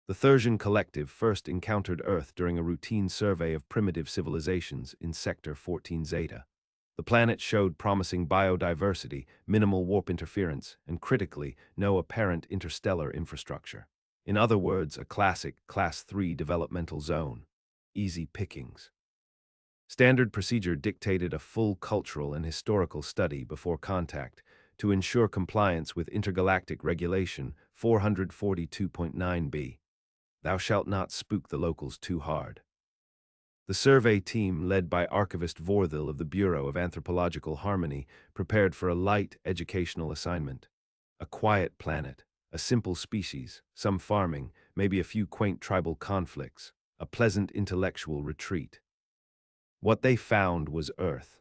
The Thursian Collective first encountered Earth during a routine survey of primitive civilizations in Sector 14 Zeta. The planet showed promising biodiversity, minimal warp interference, and critically, no apparent interstellar infrastructure. In other words, a classic Class 3 developmental zone. Easy pickings. Standard procedure dictated a full cultural and historical study before contact to ensure compliance with intergalactic regulation 442.9b. Thou shalt not spook the locals too hard. The survey team, led by Archivist Vorthil of the Bureau of Anthropological Harmony, prepared for a light educational assignment. A quiet planet, a simple species, some farming, maybe a few quaint tribal conflicts, a pleasant intellectual retreat. What they found was Earth.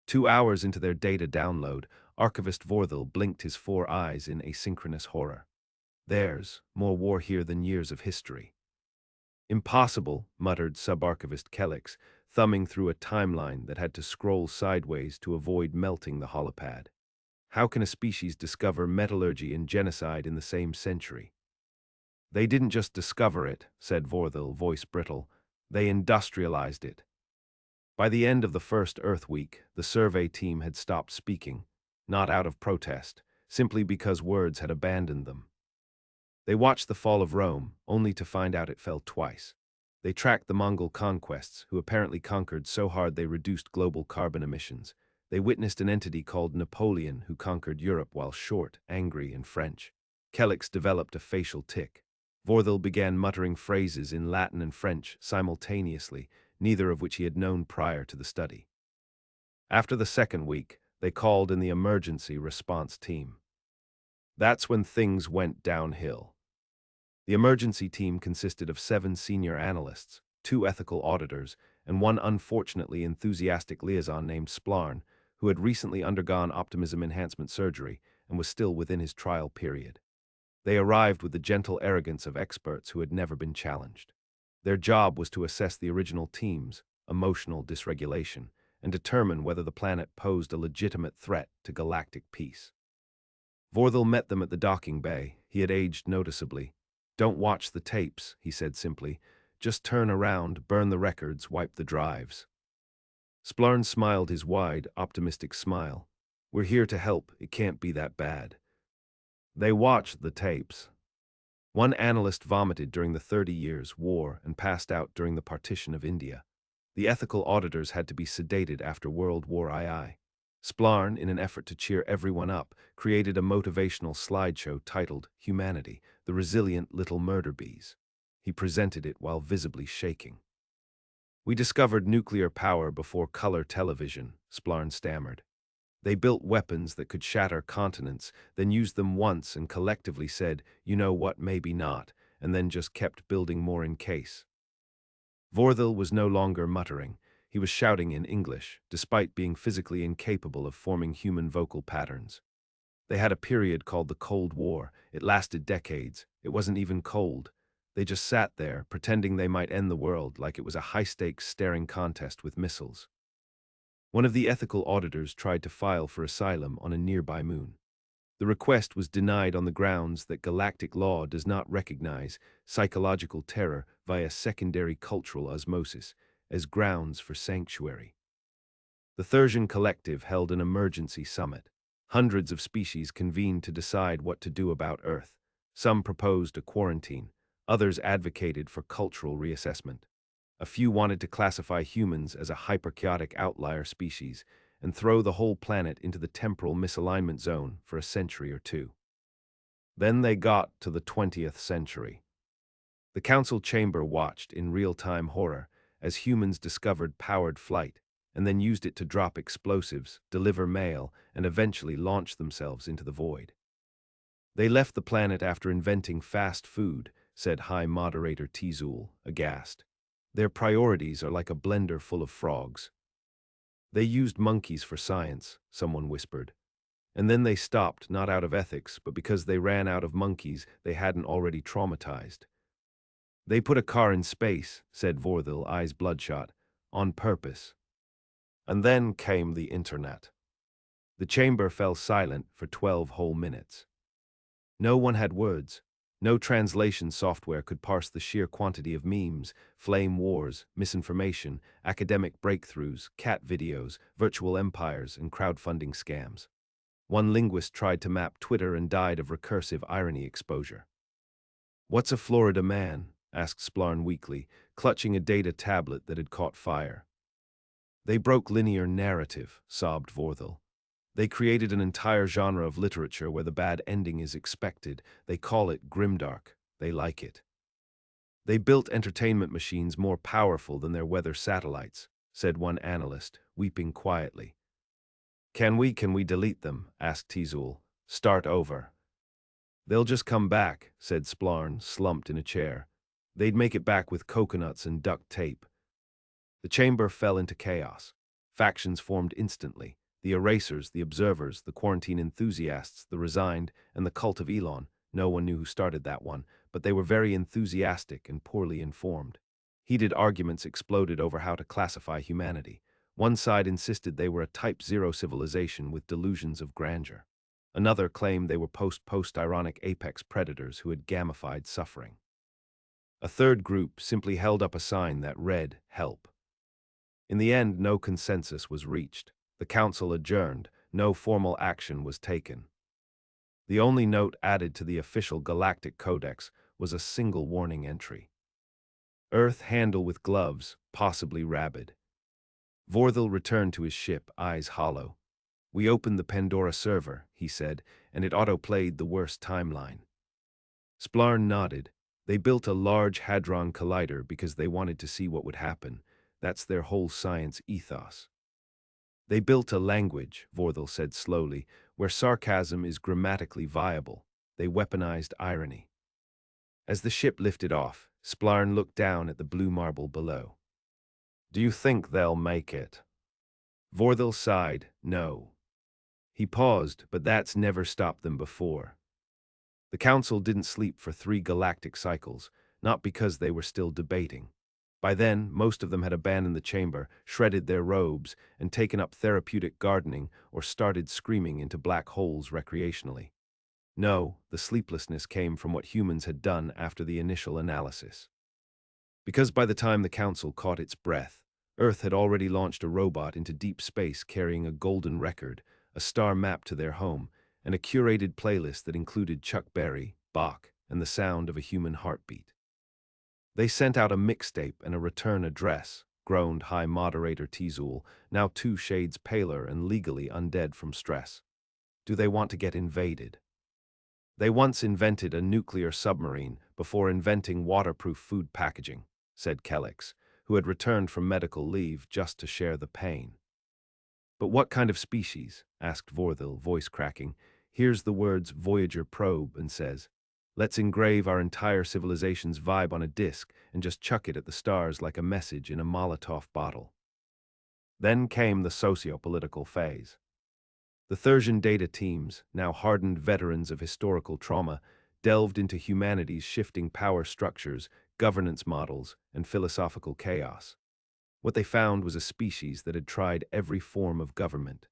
2 hours into their data download, Archivist Vorthil blinked his 4 eyes in asynchronous horror. There's more war here than years of history. Impossible, muttered Subarchivist Kellix, thumbing through a timeline that had to scroll sideways to avoid melting the holopad. How can a species discover metallurgy and genocide in the same century? They didn't just discover it, said Vorthil, voice brittle. They industrialized it. By the end of the first Earth week, the survey team had stopped speaking, not out of protest, simply because words had abandoned them. They watched the fall of Rome, only to find out it fell twice. They tracked the Mongol conquests, who apparently conquered so hard they reduced global carbon emissions. They witnessed an entity called Napoleon, who conquered Europe while short, angry, and French. Kellix developed a facial tic. Vorthil began muttering phrases in Latin and French simultaneously, neither of which he had known prior to the study. After the second week, they called in the emergency response team. That's when things went downhill. The emergency team consisted of 7 senior analysts, 2 ethical auditors, and 1 unfortunately enthusiastic liaison named Splarn, who had recently undergone optimism enhancement surgery and was still within his trial period. They arrived with the gentle arrogance of experts who had never been challenged. Their job was to assess the original team's emotional dysregulation and determine whether the planet posed a legitimate threat to galactic peace. Vorthil met them at the docking bay. He had aged noticeably. Don't watch the tapes, he said simply. Just turn around, burn the records, wipe the drives. Splarn smiled his wide, optimistic smile. We're here to help. It can't be that bad. They watched the tapes. One analyst vomited during the 30 Years' War and passed out during the partition of India. The ethical auditors had to be sedated after World War II. Splarn, in an effort to cheer everyone up, created a motivational slideshow titled Humanity, the Resilient Little Murder Bees. He presented it while visibly shaking. We discovered nuclear power before color television, Splarn stammered. They built weapons that could shatter continents, then used them once and collectively said, you know what, maybe not, and then just kept building more in case. Vorthil was no longer muttering. He was shouting in English, despite being physically incapable of forming human vocal patterns. They had a period called the Cold War. It lasted decades. It wasn't even cold. They just sat there, pretending they might end the world like it was a high-stakes staring contest with missiles. One of the ethical auditors tried to file for asylum on a nearby moon. The request was denied on the grounds that galactic law does not recognize psychological terror via secondary cultural osmosis as grounds for sanctuary. The Thursian Collective held an emergency summit. Hundreds of species convened to decide what to do about Earth. Some proposed a quarantine. Others advocated for cultural reassessment. A few wanted to classify humans as a hyperchaotic outlier species and throw the whole planet into the temporal misalignment zone for a century or two. Then they got to the 20th century. The council chamber watched in real-time horror as humans discovered powered flight and then used it to drop explosives, deliver mail, and eventually launch themselves into the void. They left the planet after inventing fast food, said High Moderator Tizul, aghast. Their priorities are like a blender full of frogs. They used monkeys for science, someone whispered. And then they stopped, not out of ethics, but because they ran out of monkeys they hadn't already traumatized. They put a car in space, said Vorthil, eyes bloodshot, on purpose. And then came the internet. The chamber fell silent for 12 whole minutes. No one had words, No translation software could parse the sheer quantity of memes, flame wars, misinformation, academic breakthroughs, cat videos, virtual empires, and crowdfunding scams. One linguist tried to map Twitter and died of recursive irony exposure. "What's a Florida man?" asked Splarn weakly, clutching a data tablet that had caught fire. "They broke linear narrative," sobbed Vorthil. "They created an entire genre of literature where the bad ending is expected. They call it grimdark. They like it. They built entertainment machines more powerful than their weather satellites," said one analyst, weeping quietly. Can we delete them?" asked Tizul. "Start over." "They'll just come back," said Splarn, slumped in a chair. "They'd make it back with coconuts and duct tape." The chamber fell into chaos. Factions formed instantly. The erasers, the observers, the quarantine enthusiasts, the resigned, and the cult of Elon. No one knew who started that one, but they were very enthusiastic and poorly informed. Heated arguments exploded over how to classify humanity. One side insisted they were a Type 0 civilization with delusions of grandeur. Another claimed they were post-ironic apex predators who had gamified suffering. A third group simply held up a sign that read, "Help." In the end, no consensus was reached. The council adjourned. No formal action was taken. The only note added to the official Galactic Codex was a single warning entry. "Earth handle with gloves, possibly rabid." Vorthil returned to his ship, eyes hollow. "We opened the Pandora server," he said, "and it auto-played the worst timeline." Splarn nodded. "They built a large hadron collider because they wanted to see what would happen. That's their whole science ethos." "They built a language," Vorthil said slowly, "where sarcasm is grammatically viable. They weaponized irony." As the ship lifted off, Splarn looked down at the blue marble below. "Do you think they'll make it?" Vorthil sighed, "No." He paused, "But that's never stopped them before." The council didn't sleep for 3 galactic cycles, not because they were still debating. By then, most of them had abandoned the chamber, shredded their robes, and taken up therapeutic gardening or started screaming into black holes recreationally. No, the sleeplessness came from what humans had done after the initial analysis. Because by the time the council caught its breath, Earth had already launched a robot into deep space carrying a golden record, a star map to their home, and a curated playlist that included Chuck Berry, Bach, and the sound of a human heartbeat. They sent out a mixtape and a return address, groaned High Moderator Tizul, now 2 shades paler and legally undead from stress. "Do they want to get invaded?" "They once invented a nuclear submarine before inventing waterproof food packaging," said Kellix, who had returned from medical leave just to share the pain. "But what kind of species?" asked Vorthil, voice cracking. "Here's the words Voyager probe and says, 'Let's engrave our entire civilization's vibe on a disc and just chuck it at the stars like a message in a Molotov bottle.'" Then came the socio-political phase. The Thursian data teams, now hardened veterans of historical trauma, delved into humanity's shifting power structures, governance models, and philosophical chaos. What they found was a species that had tried every form of government.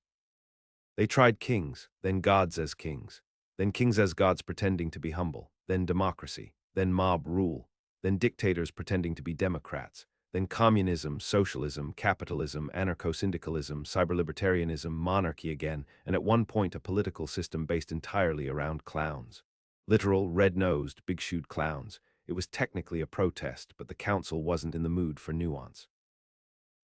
They tried kings, then gods as kings, then kings as gods pretending to be humble, then democracy, then mob rule, then dictators pretending to be democrats, then communism, socialism, capitalism, anarcho-syndicalism, cyber-libertarianism, monarchy again, and at one point a political system based entirely around clowns. Literal, red-nosed, big-shoed clowns. It was technically a protest, but the council wasn't in the mood for nuance.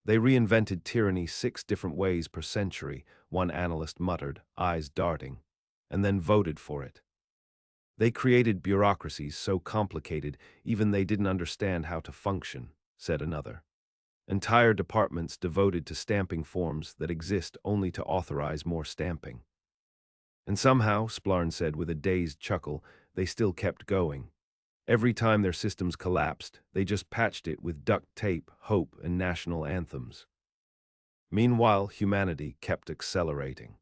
"They reinvented tyranny 6 different ways per century," one analyst muttered, eyes darting, "and then voted for it. They created bureaucracies so complicated even they didn't understand how to function," said another. "Entire departments devoted to stamping forms that exist only to authorize more stamping." And somehow, Splarn said with a dazed chuckle, they still kept going. Every time their systems collapsed, they just patched it with duct tape, hope, and national anthems. Meanwhile, humanity kept accelerating.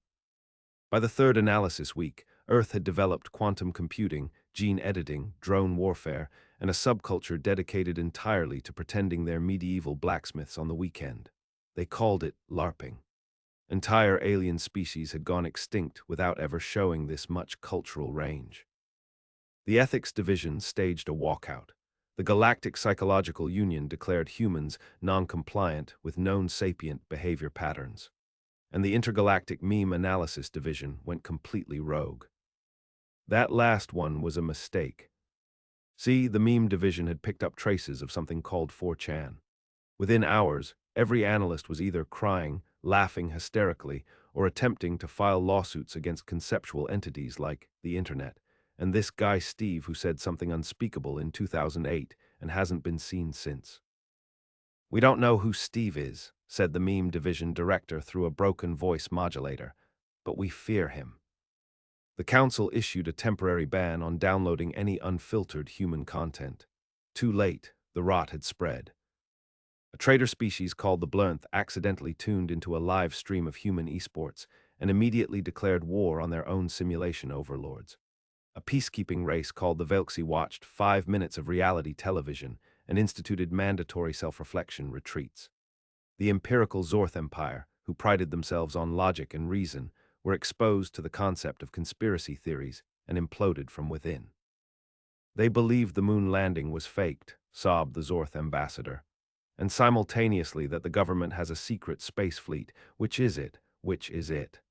By the 3rd analysis week, Earth had developed quantum computing, gene editing, drone warfare, and a subculture dedicated entirely to pretending they're medieval blacksmiths on the weekend. They called it LARPing. Entire alien species had gone extinct without ever showing this much cultural range. The Ethics Division staged a walkout. The Galactic Psychological Union declared humans non-compliant with known sapient behavior patterns. And the Intergalactic Meme Analysis Division went completely rogue. That last one was a mistake. See, the meme division had picked up traces of something called 4chan. Within hours, every analyst was either crying, laughing hysterically, or attempting to file lawsuits against conceptual entities like the Internet, and this guy Steve who said something unspeakable in 2008 and hasn't been seen since. "We don't know who Steve is," said the meme division director through a broken voice modulator, "but we fear him." The council issued a temporary ban on downloading any unfiltered human content. Too late, the rot had spread. A traitor species called the Blernth accidentally tuned into a live stream of human esports and immediately declared war on their own simulation overlords. A peacekeeping race called the Velxi watched 5 minutes of reality television and instituted mandatory self-reflection retreats. The empirical Zorth Empire, who prided themselves on logic and reason, were exposed to the concept of conspiracy theories and imploded from within. They believed the moon landing was faked, sobbed the Zorth ambassador, and simultaneously that the government has a secret space fleet. Which is it? Which is it?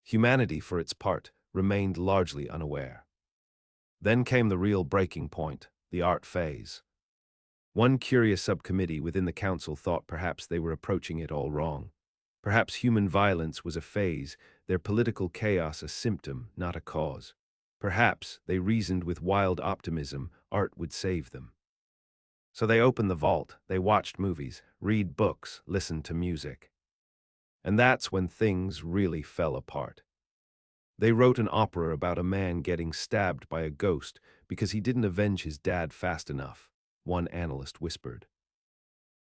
Humanity, for its part, remained largely unaware. Then came the real breaking point, the art phase. One curious subcommittee within the council thought perhaps they were approaching it all wrong. Perhaps human violence was a phase, their political chaos a symptom, not a cause. Perhaps, they reasoned with wild optimism, art would save them. So they opened the vault, they watched movies, read books, listened to music. And that's when things really fell apart. They wrote an opera about a man getting stabbed by a ghost because he didn't avenge his dad fast enough, one analyst whispered.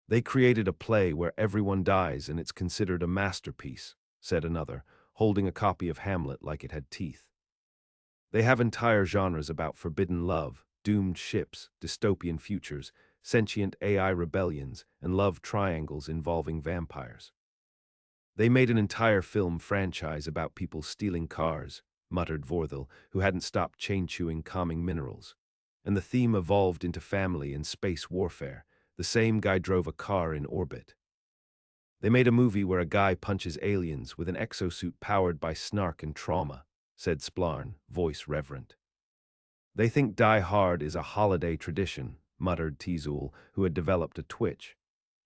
They created a play where everyone dies and it's considered a masterpiece, said another, holding a copy of Hamlet like it had teeth. They have entire genres about forbidden love, doomed ships, dystopian futures, sentient AI rebellions, and love triangles involving vampires. They made an entire film franchise about people stealing cars, muttered Vorthil, who hadn't stopped chain-chewing calming minerals. And the theme evolved into family and space warfare. The same guy drove a car in orbit. They made a movie where a guy punches aliens with an exosuit powered by snark and trauma, said Splarn, voice reverent. They think Die Hard is a holiday tradition, muttered Tizul, who had developed a twitch.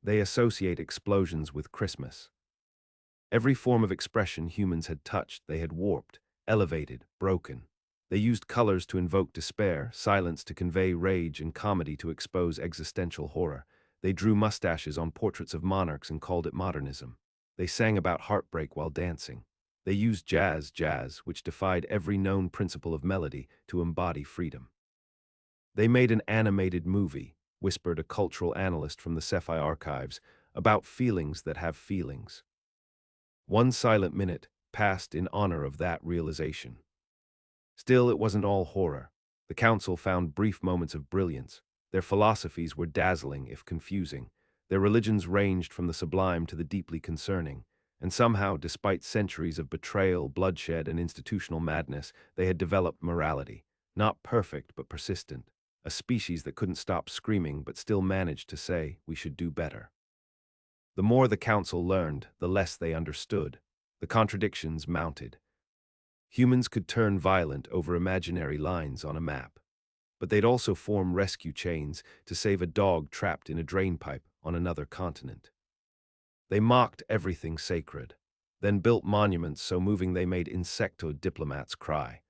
They associate explosions with Christmas. Every form of expression humans had touched, they had warped, elevated, broken. They used colors to invoke despair, silence to convey rage, and comedy to expose existential horror. They drew mustaches on portraits of monarchs and called it modernism. They sang about heartbreak while dancing. They used jazz, which defied every known principle of melody, to embody freedom. They made an animated movie, whispered a cultural analyst from the Sci-Fi archives, about feelings that have feelings. One silent minute passed in honor of that realization. Still, it wasn't all horror. The council found brief moments of brilliance. Their philosophies were dazzling, if confusing. Their religions ranged from the sublime to the deeply concerning. And somehow, despite centuries of betrayal, bloodshed, and institutional madness, they had developed morality. Not perfect, but persistent. A species that couldn't stop screaming, but still managed to say, we should do better. The more the council learned, the less they understood. The contradictions mounted. Humans could turn violent over imaginary lines on a map. But they'd also form rescue chains to save a dog trapped in a drainpipe on another continent. They mocked everything sacred, then built monuments so moving they made insecto diplomats cry.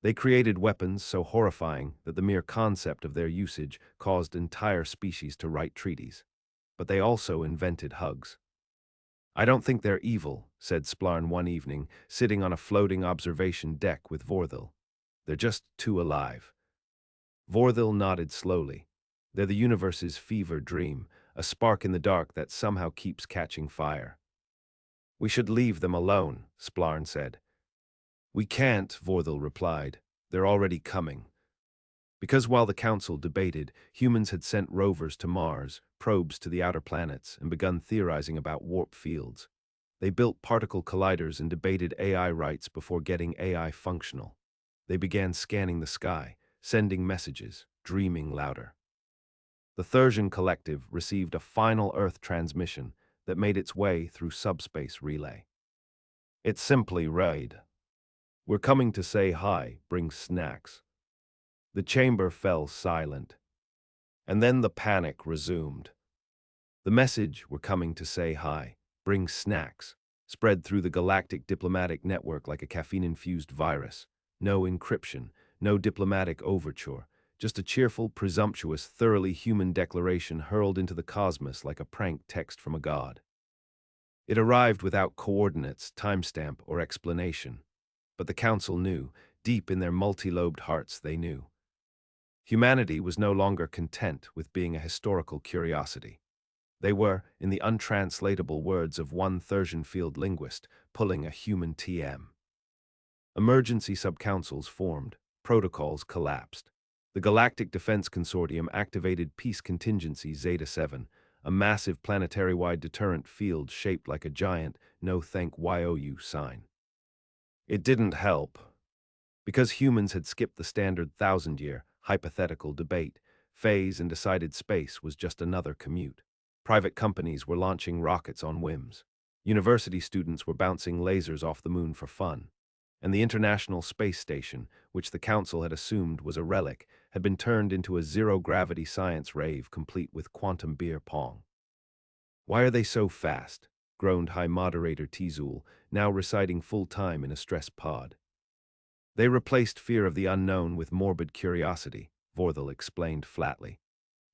They created weapons so horrifying that the mere concept of their usage caused entire species to write treaties. But they also invented hugs. I don't think they're evil, said Splarn one evening, sitting on a floating observation deck with Vorthil. They're just too alive. Vorthil nodded slowly. They're the universe's fever dream, a spark in the dark that somehow keeps catching fire. We should leave them alone, Splarn said. We can't, Vorthil replied. They're already coming. Because while the council debated, humans had sent rovers to Mars, probes to the outer planets, and begun theorizing about warp fields. They built particle colliders and debated AI rights before getting AI functional. They began scanning the sky, sending messages, dreaming louder. The Thursian collective received a final Earth transmission that made its way through subspace relay. It simply read, "We're coming to say hi, bring snacks." The chamber fell silent, and then the panic resumed. The message, "We're coming to say hi, bring snacks," spread through the galactic diplomatic network like a caffeine-infused virus. No encryption, no diplomatic overture, just a cheerful, presumptuous, thoroughly human declaration hurled into the cosmos like a prank text from a god. It arrived without coordinates, timestamp, or explanation. But the Council knew, deep in their multi-lobed hearts they knew. Humanity was no longer content with being a historical curiosity. They were, in the untranslatable words of one Thursian field linguist, pulling a human TM. Emergency subcouncils formed, protocols collapsed. The Galactic Defense Consortium activated Peace Contingency Zeta-7, a massive planetary-wide deterrent field shaped like a giant no-thank-you sign. It didn't help. Because humans had skipped the standard thousand-year, hypothetical debate, phase and decided space was just another commute. Private companies were launching rockets on whims. University students were bouncing lasers off the moon for fun. And the International Space Station, which the Council had assumed was a relic, had been turned into a zero-gravity science rave complete with quantum beer pong. "Why are they so fast?" groaned High Moderator Tizul, now reciting full-time in a stress pod. "They replaced fear of the unknown with morbid curiosity," Vorthal explained flatly.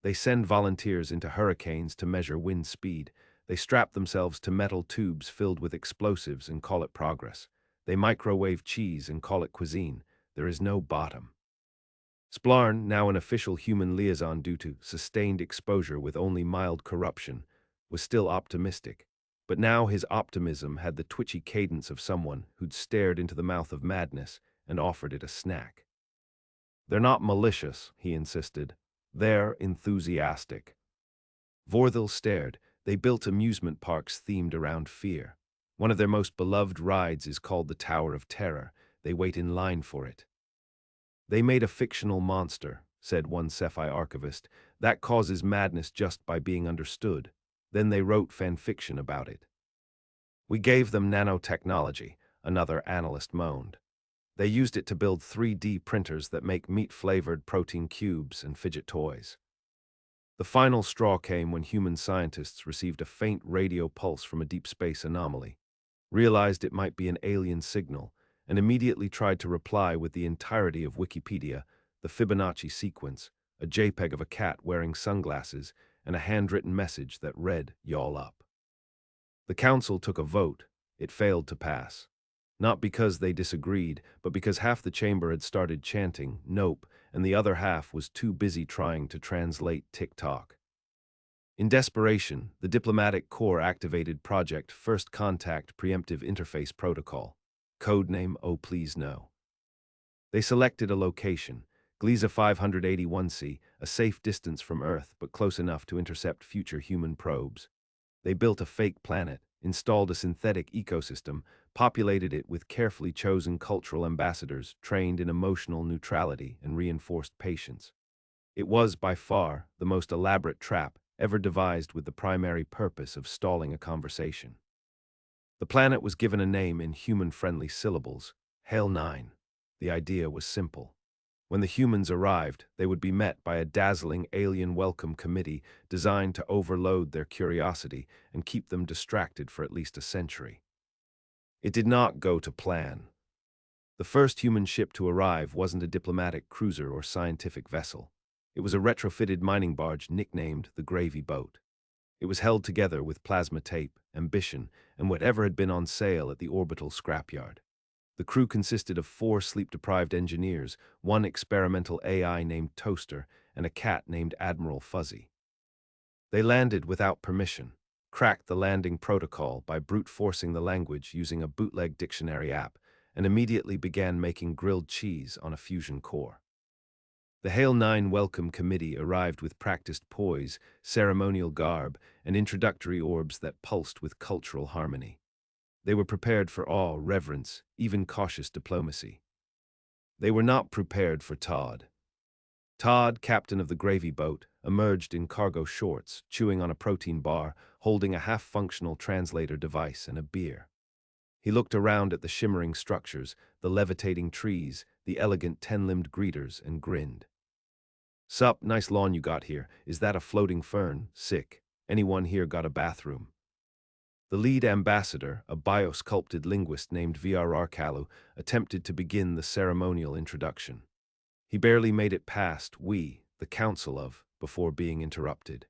"They send volunteers into hurricanes to measure wind speed. They strap themselves to metal tubes filled with explosives and call it progress. They microwave cheese and call it cuisine. There is no bottom." Splarn, now an official human liaison due to sustained exposure with only mild corruption, was still optimistic. But now his optimism had the twitchy cadence of someone who'd stared into the mouth of madness and offered it a snack. "They're not malicious," he insisted. "They're enthusiastic." Vorthal stared. They built amusement parks themed around fear. One of their most beloved rides is called the Tower of Terror. They wait in line for it. "They made a fictional monster," said one Sci-Fi archivist, "that causes madness just by being understood. Then they wrote fan fiction about it." "We gave them nanotechnology," another analyst moaned. "They used it to build 3D printers that make meat-flavored protein cubes and fidget toys." The final straw came when human scientists received a faint radio pulse from a deep space anomaly, realized it might be an alien signal, and immediately tried to reply with the entirety of Wikipedia, the Fibonacci sequence, a JPEG of a cat wearing sunglasses, and a handwritten message that read, "Y'all up." The Council took a vote. It failed to pass. Not because they disagreed, but because half the chamber had started chanting, "Nope," and the other half was too busy trying to translate TikTok. In desperation, the diplomatic corps activated Project First Contact Preemptive Interface Protocol, codename "Oh Please No." They selected a location, Gliese 581c, a safe distance from Earth but close enough to intercept future human probes. They built a fake planet, installed a synthetic ecosystem, populated it with carefully chosen cultural ambassadors trained in emotional neutrality and reinforced patience. It was, by far, the most elaborate trap ever devised with the primary purpose of stalling a conversation. The planet was given a name in human-friendly syllables, Hail 9. The idea was simple. When the humans arrived, they would be met by a dazzling alien welcome committee designed to overload their curiosity and keep them distracted for at least a century. It did not go to plan. The first human ship to arrive wasn't a diplomatic cruiser or scientific vessel. It was a retrofitted mining barge nicknamed the Gravy Boat. It was held together with plasma tape, ambition, and whatever had been on sale at the orbital scrapyard. The crew consisted of 4 sleep-deprived engineers, 1 experimental AI named Toaster, and a cat named Admiral Fuzzy. They landed without permission, cracked the landing protocol by brute-forcing the language using a bootleg dictionary app, and immediately began making grilled cheese on a fusion core. The Hail 9 Welcome Committee arrived with practiced poise, ceremonial garb, and introductory orbs that pulsed with cultural harmony. They were prepared for awe, reverence, even cautious diplomacy. They were not prepared for Todd. Todd, captain of the gravy boat, emerged in cargo shorts, chewing on a protein bar, holding a half-functional translator device and a beer. He looked around at the shimmering structures, the levitating trees, the elegant 10-limbed greeters, and grinned. "Sup, nice lawn you got here. Is that a floating fern? Sick. Anyone here got a bathroom?" The lead ambassador, a biosculpted linguist named VRR Kalu, attempted to begin the ceremonial introduction. He barely made it past "we," the council of, before being interrupted.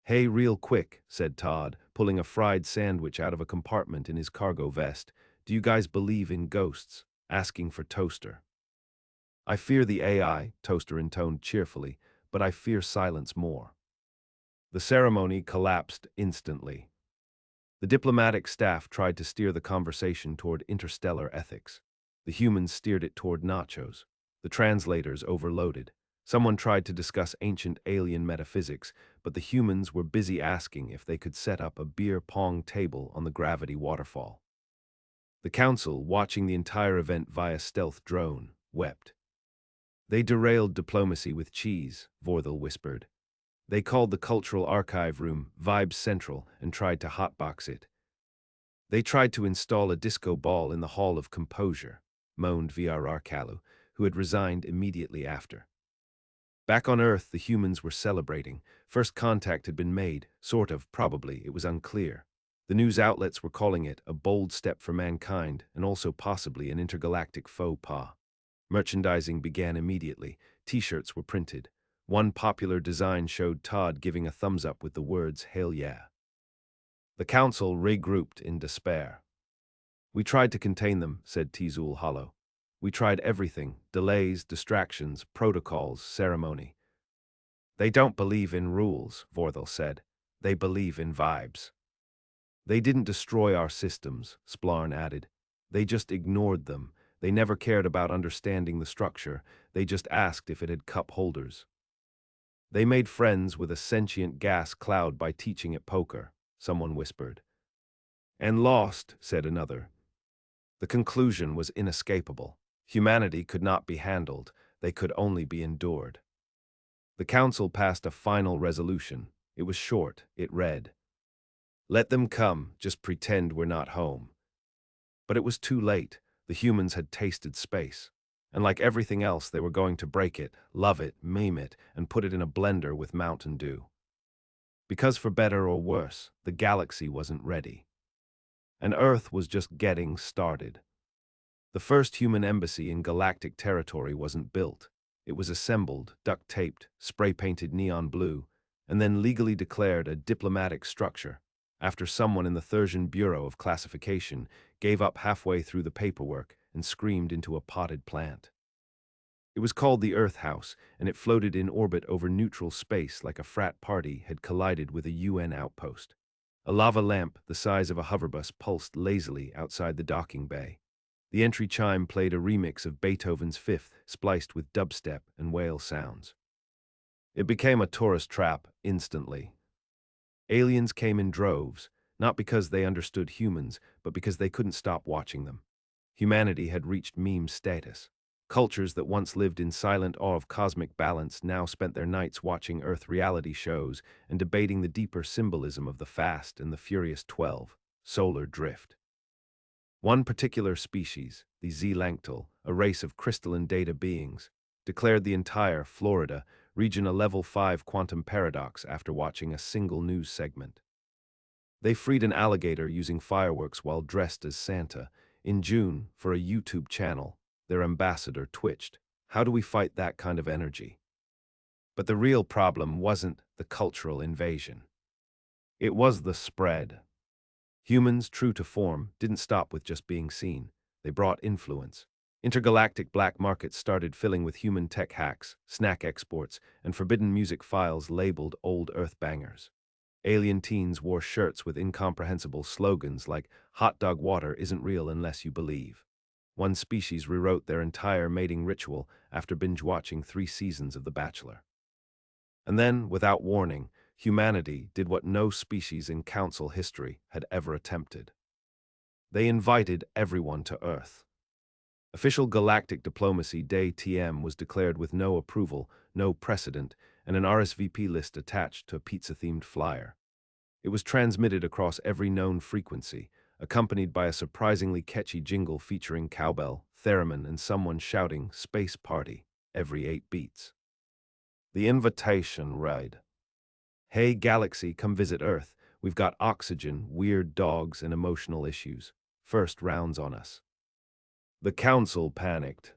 "Hey, real quick," said Todd, pulling a fried sandwich out of a compartment in his cargo vest. "Do you guys believe in ghosts?" Asking for Toaster. "I fear the AI," Toaster intoned cheerfully, "but I fear silence more." The ceremony collapsed instantly. The diplomatic staff tried to steer the conversation toward interstellar ethics. The humans steered it toward nachos. The translators overloaded. Someone tried to discuss ancient alien metaphysics, but the humans were busy asking if they could set up a beer pong table on the gravity waterfall. The council, watching the entire event via stealth drone, wept. "They derailed diplomacy with cheese," Vorthal whispered. "They called the cultural archive room Vibes Central and tried to hotbox it." "They tried to install a disco ball in the Hall of Composure," moaned VRR Kalu, who had resigned immediately after. Back on Earth, the humans were celebrating. First contact had been made, sort of, probably, it was unclear. The news outlets were calling it a bold step for mankind and also possibly an intergalactic faux pas. Merchandising began immediately. T-shirts were printed. One popular design showed Todd giving a thumbs up with the words, "Hail yeah." The council regrouped in despair. "We tried to contain them," said Tizul Hollow. "We tried everything: delays, distractions, protocols, ceremony." "They don't believe in rules," Vorthal said. "They believe in vibes." "They didn't destroy our systems," Splarn added. "They just ignored them. They never cared about understanding the structure. They just asked if it had cup holders." "They made friends with a sentient gas cloud by teaching it poker," someone whispered. "And lost," said another. The conclusion was inescapable. Humanity could not be handled. They could only be endured. The council passed a final resolution. It was short. It read, "Let them come, just pretend we're not home." But it was too late. The humans had tasted space. And like everything else, they were going to break it, love it, meme it, and put it in a blender with Mountain Dew. Because for better or worse, the galaxy wasn't ready. And Earth was just getting started. The first human embassy in galactic territory wasn't built. It was assembled, duct-taped, spray-painted neon blue, and then legally declared a diplomatic structure after someone in the Thursian Bureau of Classification gave up halfway through the paperwork and screamed into a potted plant. It was called the Earth House, and it floated in orbit over neutral space like a frat party had collided with a UN outpost. A lava lamp the size of a hoverbus pulsed lazily outside the docking bay. The entry chime played a remix of Beethoven's Fifth, spliced with dubstep and whale sounds. It became a tourist trap instantly. Aliens came in droves, not because they understood humans, but because they couldn't stop watching them. Humanity had reached meme status. Cultures that once lived in silent awe of cosmic balance now spent their nights watching Earth reality shows and debating the deeper symbolism of the Fast and the Furious 12, solar drift. One particular species, the Z-Lanctal, a race of crystalline data beings, declared the entire Florida region a level 5 quantum paradox after watching a single news segment. They freed an alligator using fireworks while dressed as Santa. In June, for a YouTube channel, their ambassador twitched. How do we fight that kind of energy? But the real problem wasn't the cultural invasion. It was the spread. Humans, true to form, didn't stop with just being seen. They brought influence. Intergalactic black markets started filling with human tech hacks, snack exports, and forbidden music files labeled old Earth bangers. Alien teens wore shirts with incomprehensible slogans like "Hot dog water isn't real unless you believe." One species rewrote their entire mating ritual after binge-watching 3 seasons of The Bachelor. And then, without warning, humanity did what no species in Council history had ever attempted. They invited everyone to Earth. Official Galactic Diplomacy Day TM was declared with no approval, no precedent, and an RSVP list attached to a pizza-themed flyer. It was transmitted across every known frequency, accompanied by a surprisingly catchy jingle featuring cowbell, theremin, and someone shouting "Space Party" every 8 beats. The invitation read, "Hey Galaxy, come visit Earth. We've got oxygen, weird dogs, and emotional issues. First rounds on us." The council panicked.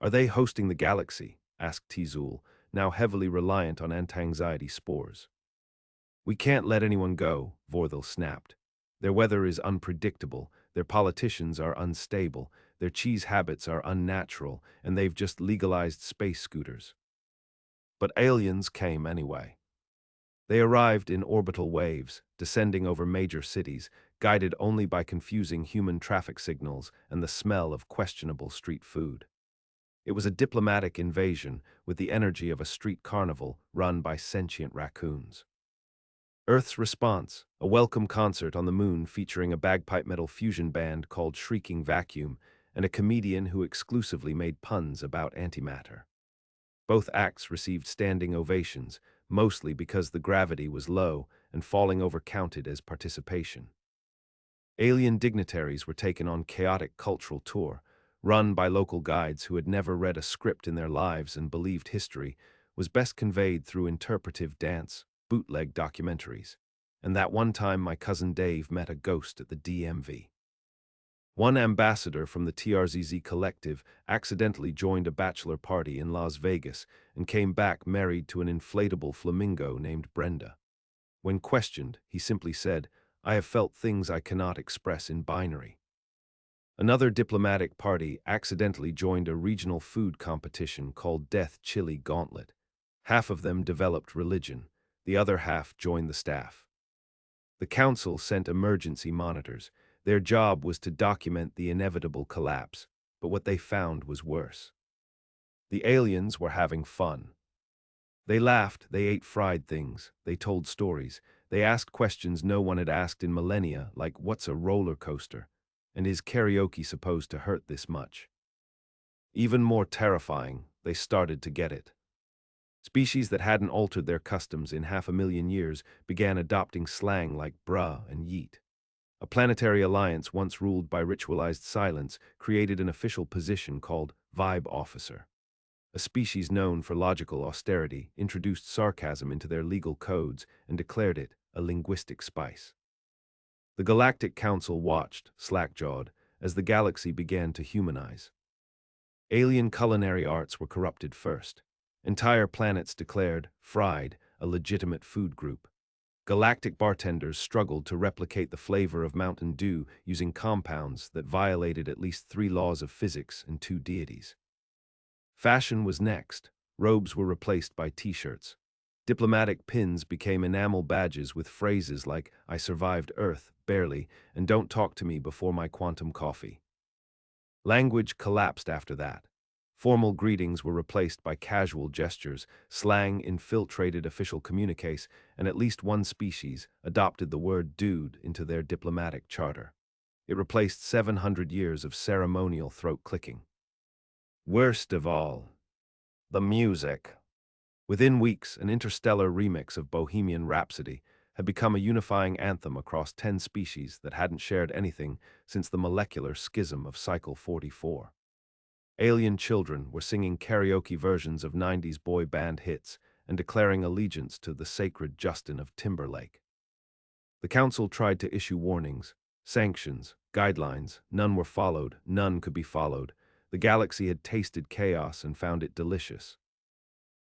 "Are they hosting the Galaxy?" asked Tizul, now heavily reliant on anti-anxiety spores. "We can't let anyone go," Vorthil snapped. "Their weather is unpredictable, their politicians are unstable, their cheese habits are unnatural, and they've just legalized space scooters." But aliens came anyway. They arrived in orbital waves, descending over major cities, guided only by confusing human traffic signals and the smell of questionable street food. It was a diplomatic invasion with the energy of a street carnival run by sentient raccoons. Earth's response, a welcome concert on the moon featuring a bagpipe metal fusion band called Shrieking Vacuum and a comedian who exclusively made puns about antimatter. Both acts received standing ovations, mostly because the gravity was low and falling over counted as participation. Alien dignitaries were taken on chaotic cultural tour, run by local guides who had never read a script in their lives and believed history was best conveyed through interpretive dance, bootleg documentaries, and that one time my cousin Dave met a ghost at the DMV. One ambassador from the TRZZ collective accidentally joined a bachelor party in Las Vegas and came back married to an inflatable flamingo named Brenda. When questioned, he simply said, "I have felt things I cannot express in binary." Another diplomatic party accidentally joined a regional food competition called Death Chili Gauntlet. Half of them developed religion, the other half joined the staff. The council sent emergency monitors. Their job was to document the inevitable collapse, but what they found was worse. The aliens were having fun. They laughed, they ate fried things, they told stories, they asked questions no one had asked in millennia, like what's a roller coaster, and is karaoke supposed to hurt this much? Even more terrifying, they started to get it. Species that hadn't altered their customs in 500,000 years began adopting slang like bruh and yeet. A planetary alliance once ruled by ritualized silence created an official position called Vibe Officer. A species known for logical austerity introduced sarcasm into their legal codes and declared it a linguistic spice. The Galactic Council watched, slack-jawed, as the galaxy began to humanize. Alien culinary arts were corrupted first. Entire planets declared, fried, a legitimate food group. Galactic bartenders struggled to replicate the flavor of Mountain Dew using compounds that violated at least 3 laws of physics and 2 deities. Fashion was next. Robes were replaced by t-shirts. Diplomatic pins became enamel badges with phrases like, "I survived Earth, barely, and don't talk to me before my quantum coffee." Language collapsed after that. Formal greetings were replaced by casual gestures, slang infiltrated official communiques, and at least one species adopted the word dude into their diplomatic charter. It replaced 700 years of ceremonial throat-clicking. Worst of all, the music. Within weeks, an Interstellar remix of Bohemian Rhapsody had become a unifying anthem across 10 species that hadn't shared anything since the molecular schism of Cycle 44. Alien children were singing karaoke versions of 90s boy band hits and declaring allegiance to the sacred Justin of Timberlake. The council tried to issue warnings, sanctions, guidelines. None were followed, none could be followed. The galaxy had tasted chaos and found it delicious.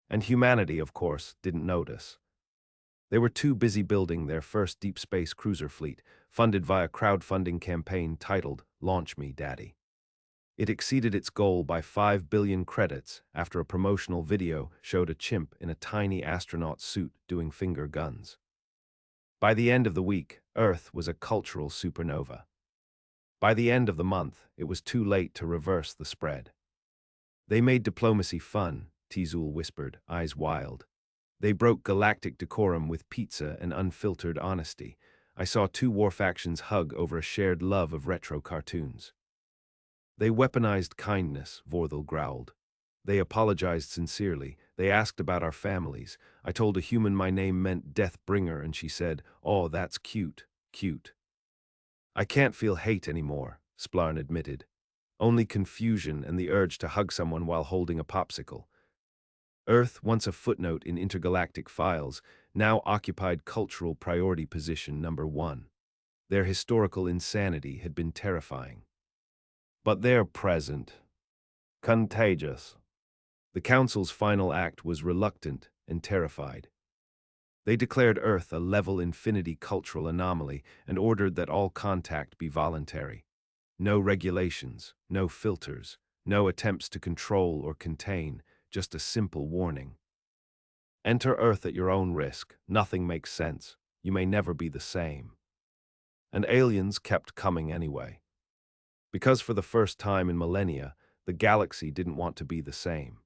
And humanity, of course, didn't notice. They were too busy building their first deep space cruiser fleet, funded via a crowdfunding campaign titled Launch Me, Daddy. It exceeded its goal by 5 billion credits after a promotional video showed a chimp in a tiny astronaut suit doing finger guns. By the end of the week, Earth was a cultural supernova. By the end of the month, it was too late to reverse the spread. "They made diplomacy fun," Tizul whispered, eyes wild. "They broke galactic decorum with pizza and unfiltered honesty. I saw 2 war factions hug over a shared love of retro cartoons." They weaponized kindness, Vorthil growled. They apologized sincerely. They asked about our families. I told a human my name meant Deathbringer, and she said, "Oh, that's cute, cute." I can't feel hate anymore, Splarn admitted. Only confusion and the urge to hug someone while holding a popsicle. Earth, once a footnote in intergalactic files, now occupied cultural priority position number 1. Their historical insanity had been terrifying. But their present, contagious. The Council's final act was reluctant and terrified. They declared Earth a level infinity cultural anomaly and ordered that all contact be voluntary. No regulations, no filters, no attempts to control or contain, just a simple warning. Enter Earth at your own risk. Nothing makes sense. You may never be the same. And aliens kept coming anyway. Because for the first time in millennia, the galaxy didn't want to be the same.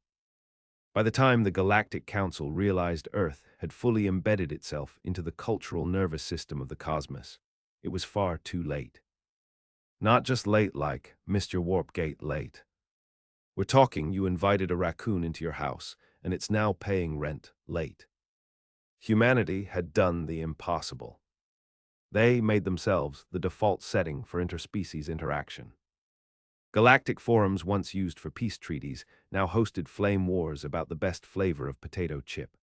By the time the Galactic Council realized Earth had fully embedded itself into the cultural nervous system of the cosmos, it was far too late. Not just late like Mr. Warpgate late. We're talking you invited a raccoon into your house, and it's now paying rent late. Humanity had done the impossible. They made themselves the default setting for interspecies interaction. Galactic forums once used for peace treaties now hosted flame wars about the best flavor of potato chip.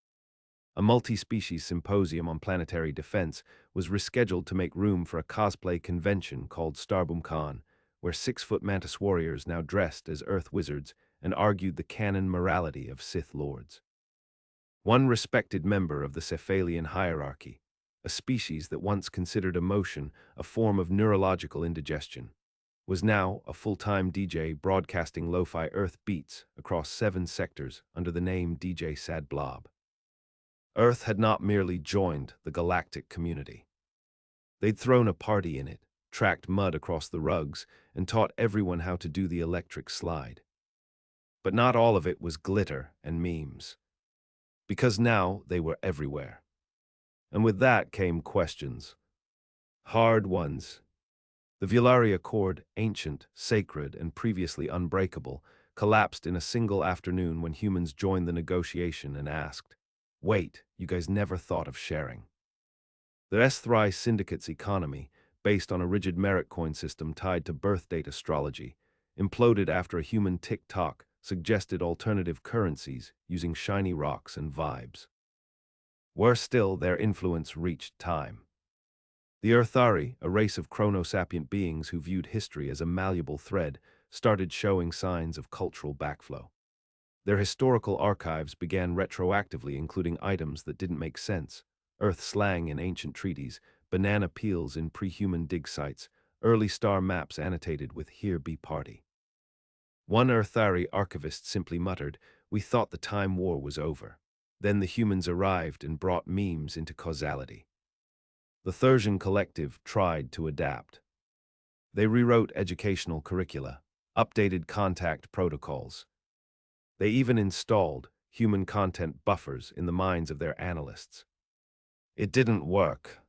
A multi-species symposium on planetary defense was rescheduled to make room for a cosplay convention called StarboomCon, where 6-foot mantis warriors now dressed as Earth wizards and argued the canon morality of Sith lords. One respected member of the Cephalian hierarchy, a species that once considered emotion a form of neurological indigestion, was now a full-time DJ broadcasting lo-fi Earth beats across 7 sectors under the name DJ Sad Blob. Earth had not merely joined the galactic community. They'd thrown a party in it, tracked mud across the rugs, and taught everyone how to do the electric slide. But not all of it was glitter and memes. Because now they were everywhere. And with that came questions. Hard ones. The Velaria Accord, ancient, sacred, and previously unbreakable, collapsed in a single afternoon when humans joined the negotiation and asked, "Wait, you guys never thought of sharing?" The HFY syndicate's economy, based on a rigid merit coin system tied to birth date astrology, imploded after a human TikTok suggested alternative currencies using shiny rocks and vibes. Worse still, their influence reached time. The Earthari, a race of chronosapient beings who viewed history as a malleable thread, started showing signs of cultural backflow. Their historical archives began retroactively including items that didn't make sense: Earth slang in ancient treaties, banana peels in pre-human dig sites, early star maps annotated with "Here be party." One Earthari archivist simply muttered, "We thought the Time War was over." Then the humans arrived and brought memes into causality. The Thursian collective tried to adapt. They rewrote educational curricula, updated contact protocols. They even installed human content buffers in the minds of their analysts. It didn't work,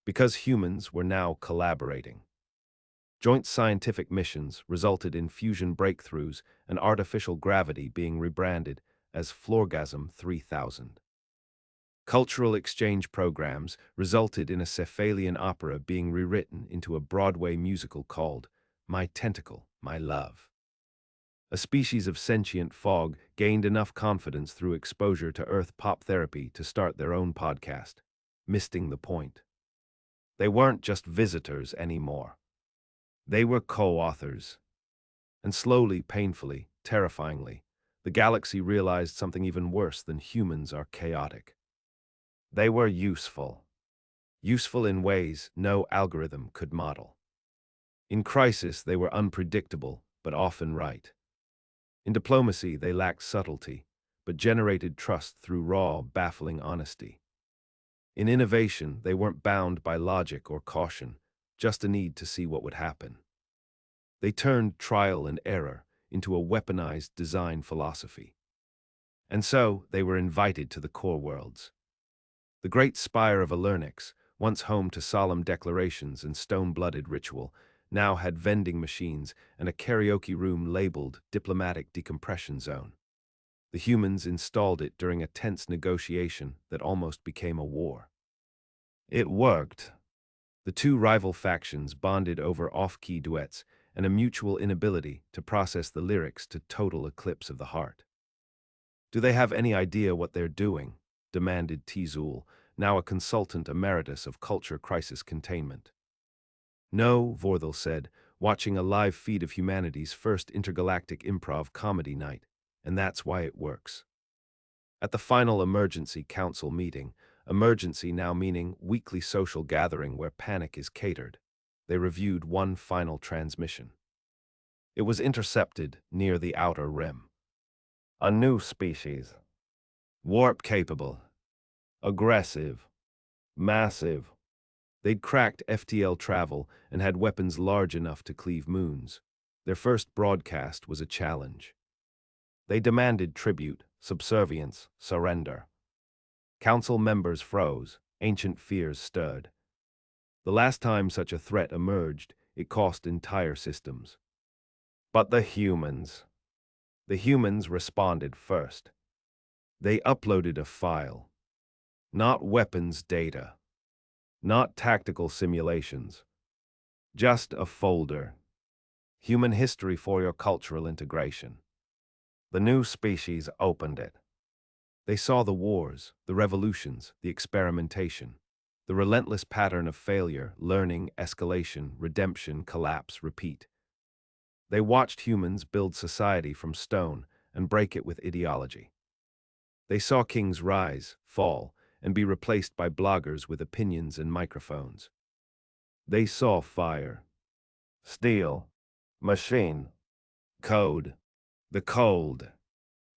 because humans were now collaborating. Joint scientific missions resulted in fusion breakthroughs and artificial gravity being rebranded as Florgasm 3000. Cultural exchange programs resulted in a Cephalian opera being rewritten into a Broadway musical called My Tentacle, My Love. A species of sentient fog gained enough confidence through exposure to Earth pop therapy to start their own podcast, Missing the Point. They weren't just visitors anymore. They were co-authors. And slowly, painfully, terrifyingly, the galaxy realized something even worse than humans are chaotic. They were useful. Useful in ways no algorithm could model. In crisis, they were unpredictable, but often right. In diplomacy, they lacked subtlety, but generated trust through raw, baffling honesty. In innovation, they weren't bound by logic or caution, just a need to see what would happen. They turned trial and error into a weaponized design philosophy. And so, they were invited to the core worlds. The great spire of Alernix, once home to solemn declarations and stone-blooded ritual, now had vending machines and a karaoke room labeled Diplomatic Decompression Zone. The humans installed it during a tense negotiation that almost became a war. It worked. The two rival factions bonded over off-key duets and a mutual inability to process the lyrics to total eclipse of the heart. "Do they have any idea what they're doing?" demanded Tizul, now a consultant emeritus of culture crisis containment. "No," Vorthal said, watching a live feed of humanity's first intergalactic improv comedy night, and that's why it works. At the final emergency council meeting, emergency now meaning weekly social gathering where panic is catered, they reviewed one final transmission. It was intercepted near the outer rim. A new species. Warp-capable. Aggressive. Massive. They'd cracked FTL travel and had weapons large enough to cleave moons. Their first broadcast was a challenge. They demanded tribute, subservience, surrender. Council members froze, ancient fears stirred. The last time such a threat emerged, it cost entire systems. But the humans responded first. They uploaded a file. Not weapons data. Not tactical simulations. Just a folder. Human history for your cultural integration. The new species opened it. They saw the wars, the revolutions, the experimentation, the relentless pattern of failure, learning, escalation, redemption, collapse, repeat. They watched humans build society from stone and break it with ideology. They saw kings rise, fall, and be replaced by bloggers with opinions and microphones. They saw fire, steel, machine, code, the cold,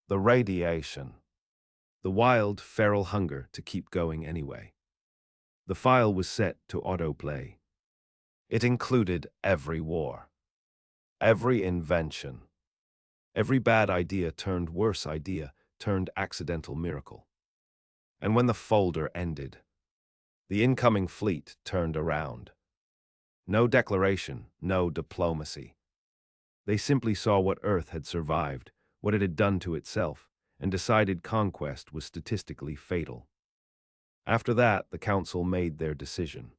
the radiation, the wild, feral hunger to keep going anyway. The file was set to autoplay. It included every war, every invention, every bad idea turned worse idea turned accidental miracle. And when the folder ended, the incoming fleet turned around. No declaration, no diplomacy. They simply saw what Earth had survived, what it had done to itself, and decided conquest was statistically fatal. After that, the Council made their decision.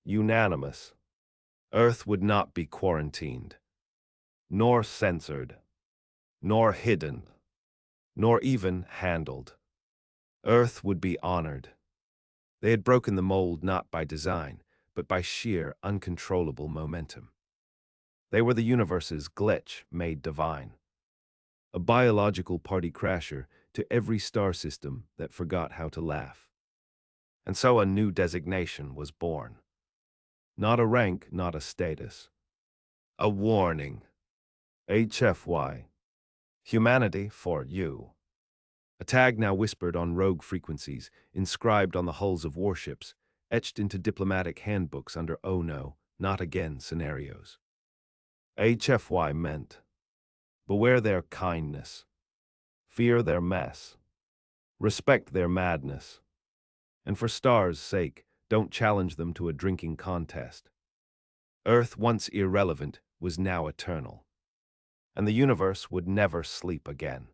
Unanimous. Earth would not be quarantined, nor censored, nor hidden, nor even handled. Earth would be honored. They had broken the mold not by design, but by sheer, uncontrollable momentum. They were the universe's glitch made divine. A biological party crasher to every star system that forgot how to laugh. And so a new designation was born. Not a rank, not a status. A warning. HFY. Humanity for you. A tag now whispered on rogue frequencies, inscribed on the hulls of warships, etched into diplomatic handbooks under "oh no, not again" scenarios. HFY meant, beware their kindness, fear their mess, respect their madness, and for stars' sake, don't challenge them to a drinking contest. Earth, once irrelevant, was now eternal, and the universe would never sleep again.